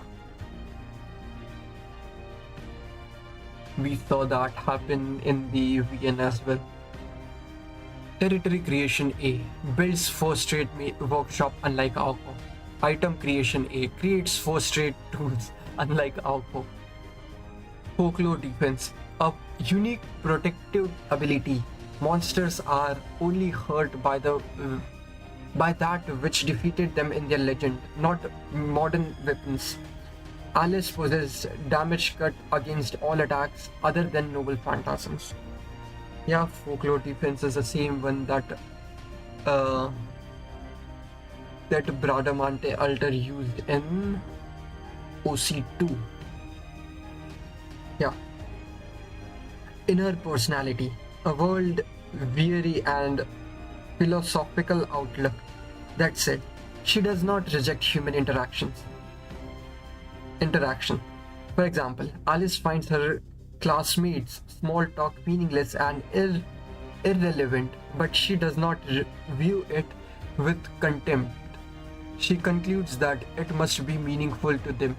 We saw that happen in the VN as well. Territory creation A builds first rate workshop unlike Aoko. Item creation A creates first rate tools unlike Aoko. Folklore defense, a unique protective ability. Monsters are only hurt by that which defeated them in their legend, not modern weapons. Alice possesses damage cut against all attacks other than noble phantasms. Yeah, folklore defense is the same one that Bradamante Alter used in OC2. Yeah. Inner personality, a world weary and philosophical outlook. That said, she does not reject human interaction. For example, Alice finds her classmates' small talk meaningless and irrelevant, but she does not view it with contempt. She concludes that it must be meaningful to them.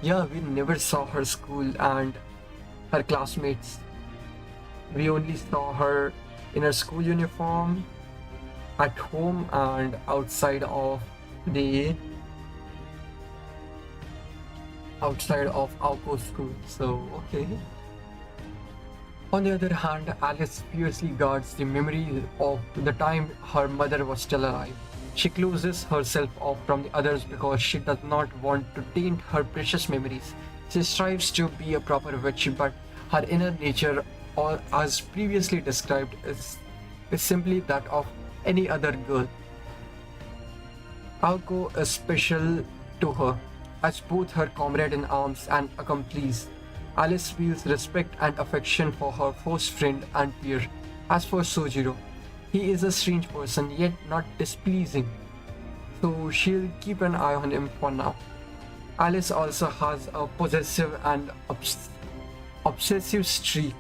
Yeah, we never saw her school and her classmates. We only saw her in her school uniform, at home, and outside of Aoko's school. So, okay. On the other hand, Alice fiercely guards the memory of the time her mother was still alive. She closes herself off from the others because she does not want to taint her precious memories. She strives to be a proper witch, but her inner nature, or as previously described, is simply that of any other girl. Aoko is special to her as both her comrade in arms and accomplice. Alice feels respect and affection for her first friend and peer. As for Sojiro, he is a strange person, yet not displeasing. so she'll keep an eye on him for now. Alice also has a possessive and obsessive streak.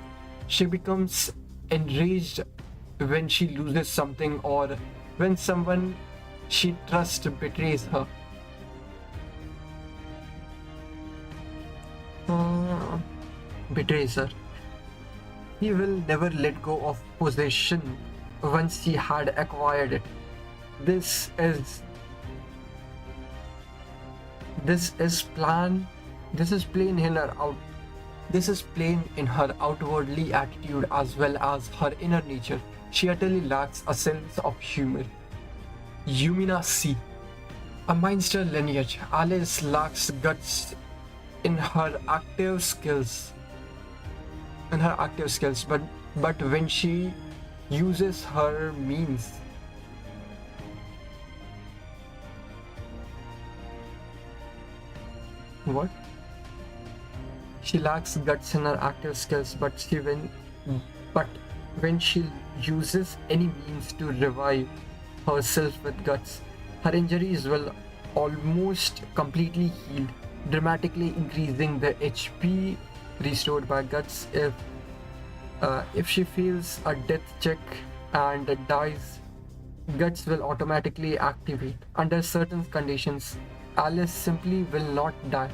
She becomes enraged when she loses something or when someone she trusts betrays her. Betrays her. He will never let go of possession once he had acquired it. This is plain in her out. This is plain in her outwardly attitude as well as her inner nature. She utterly lacks a sense of humor. Yumina C. A Minster lineage, Alice lacks guts in her active skills. But when she uses her means, what? She lacks guts in her active skills, but when she uses any means to revive herself with guts, her injuries will almost completely heal, dramatically increasing the HP restored by guts. If she fails a death check and dies, guts will automatically activate. Under certain conditions, Alice simply will not die.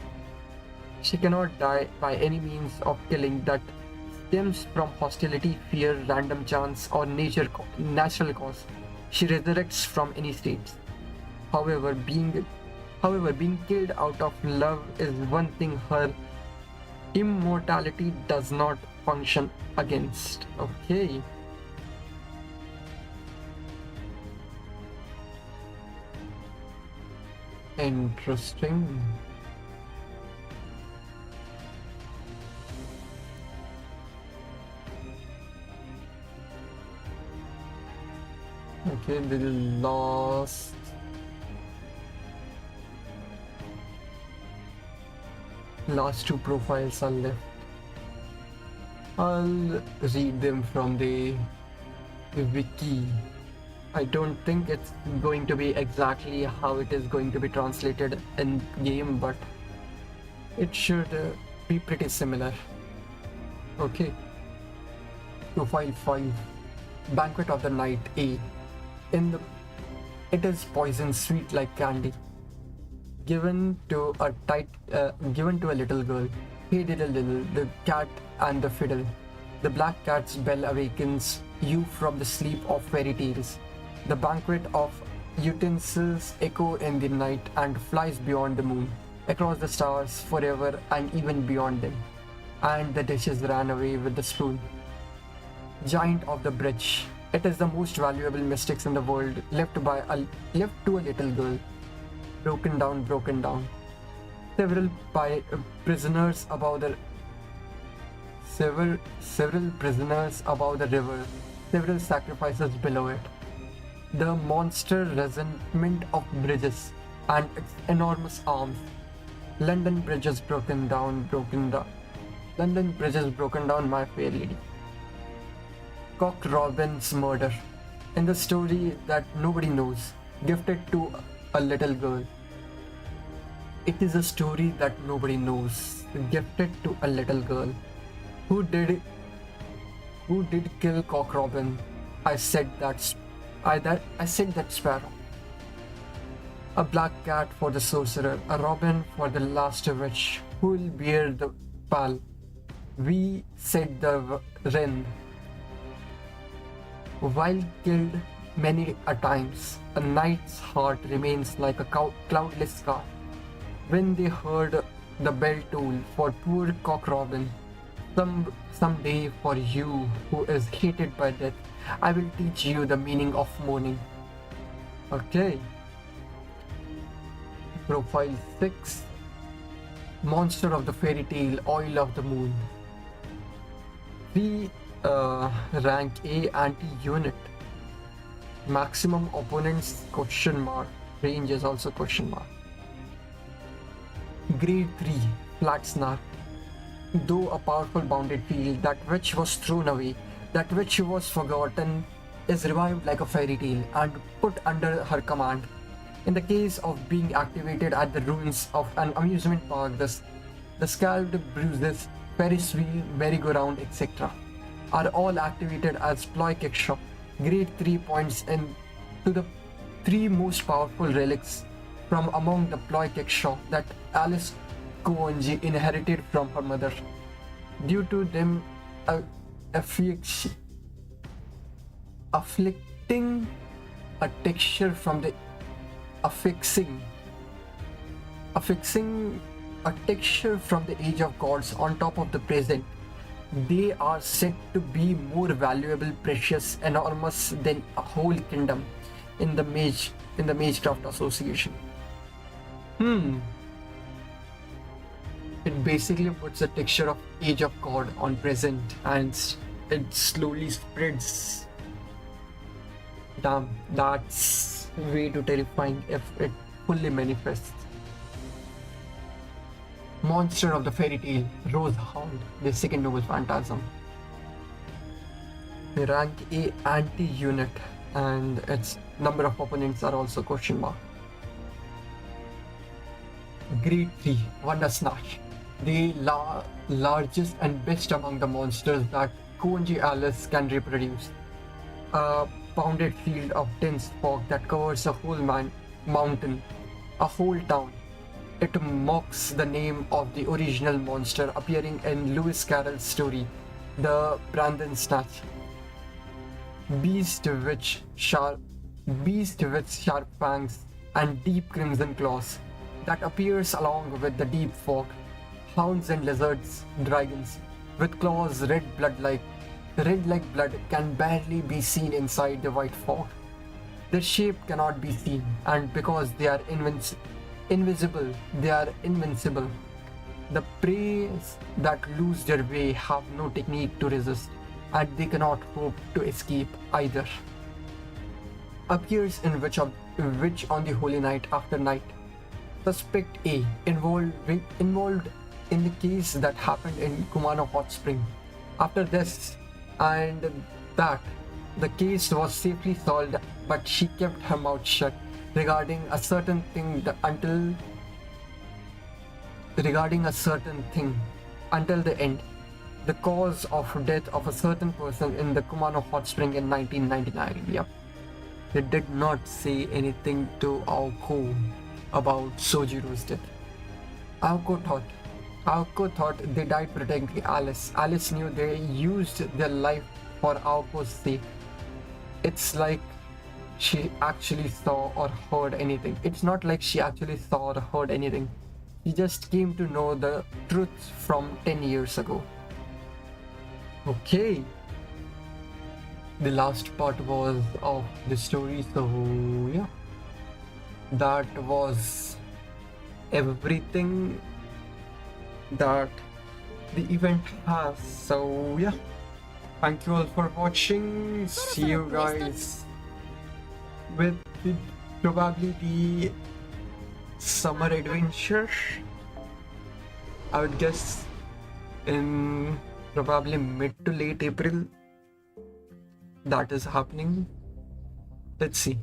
She cannot die by any means of killing that stems from hostility, fear, random chance, or natural cause. She resurrects from any states. However, being killed out of love is one thing her immortality does not function against. Okay. Interesting. Okay, the last two profiles are left. I'll read them from the wiki. I don't think it's going to be exactly how it is going to be translated in game, but it should be pretty similar. Okay. Profile 5. Banquet of the Night A. It is poison sweet like candy, given to a little girl. Hey diddle diddle, the cat and the fiddle. The black cat's bell awakens you from the sleep of fairy tales. The banquet of utensils echo in the night and flies beyond the moon, across the stars forever and even beyond them. And the dishes ran away with the spoon. Giant of the bridge. It is the most valuable mystics in the world, left to a little girl. Broken down. Several prisoners above the river. Several sacrifices below it. The monster resentment of bridges and its enormous arms. London bridges broken down. London bridges broken down, my fair lady. Cock Robin's murder. In the story that nobody knows, gifted to a little girl. It is a story that nobody knows, gifted to a little girl. Who did kill Cock Robin? I said that sparrow. A black cat for the sorcerer, a robin for the last witch, who will bear the pall. We said the wren. While killed many a times, a knight's heart remains like a cloudless sky. When they heard the bell toll for poor Cock Robin, some day for you who is hated by death, I will teach you the meaning of mourning. Okay. Profile 6. Monster of the fairy tale, oil of the moon. We rank A anti-unit. Maximum opponents ? Range is also ? Grade 3 flat snark. Though a powerful bounded field, that which was thrown away, that which was forgotten, is revived like a fairy tale and put under her command. In the case of being activated at the ruins of an amusement park, the scalped bruises, Ferris wheel, merry-go-round, etc. are all activated as ploy kick shot. Grade 3 points in to the 3 most powerful relics from among the ploy kick shot that Alice Koonji inherited from her mother. Due to them afflicting a texture from the affixing a texture from the age of gods on top of the present, they are said to be more valuable, precious, enormous than a whole kingdom in the Magecraft Association. It basically puts a texture of age of god on present and it slowly spreads. Damn, that's way too terrifying if it fully manifests. Monster of the fairy tale, Rosehound, the second noble phantasm. They rank A anti-unit and its number of opponents are also question mark. Grade 3, Wonder Snatch, the largest and best among the monsters that Koonji Alice can reproduce. A pounded field of dense fog that covers a whole mountain, a whole town. It mocks the name of the original monster appearing in Lewis Carroll's story, The Brandon Snatch. Beast with sharp fangs and deep crimson claws that appears along with the deep fog. Hounds and lizards, dragons, with claws red like blood can barely be seen inside the white fog. Their shape cannot be seen, and because they are invisible, they are invincible. The prey that lose their way have no technique to resist, and they cannot hope to escape either. Appears in Witch on the Holy Night after night. Suspect A involved in the case that happened in Kumano Hot Spring. After this and that, the case was safely solved, but she kept her mouth shut regarding a certain thing until the end. The cause of death of a certain person in the Kumano Hot Spring in 1999. Yep. They did not say anything to Aoko about Sojiro's death. Aoko thought they died protecting Alice. Alice knew they used their life for Aoko's sake. It's like she actually saw or heard anything. It's not like she actually saw or heard anything. She just came to know the truth from 10 years ago. Okay. The last part was of the story, so yeah. That was everything that the event has. So yeah. Thank you all for watching. See you guys with probably the summer adventure. I would guess in probably mid to late April that is happening. Let's see.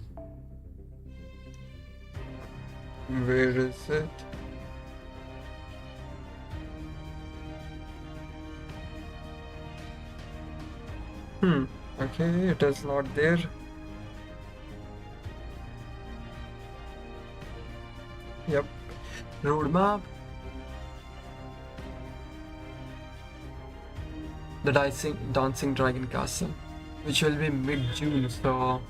Where is it? Okay, it is not there. Yep. Roadmap. The Dancing Dragon Castle, which will be mid-June, so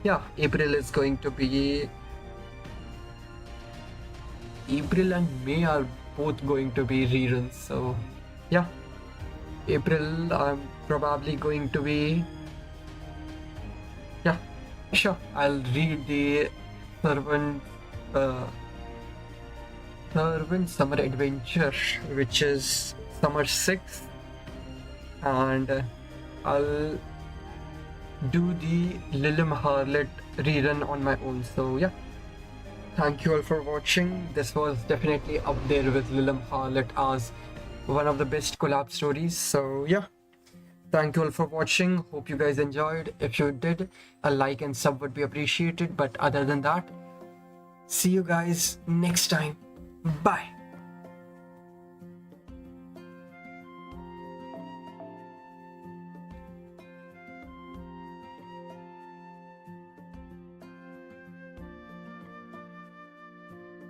yeah, April is going to be April and May are both going to be reruns, so yeah. April I'm probably going to be sure, I'll read the Servant Summer Adventure, which is Summer 6, and I'll do the Lilim Harlot rerun on my own. So yeah, thank you all for watching. This was definitely up there with Lilim Harlot as one of the best collab stories. So yeah, Thank you all for watching. Hope you guys enjoyed. If you did, a like and sub would be appreciated. But other than that, see you guys next time. Bye.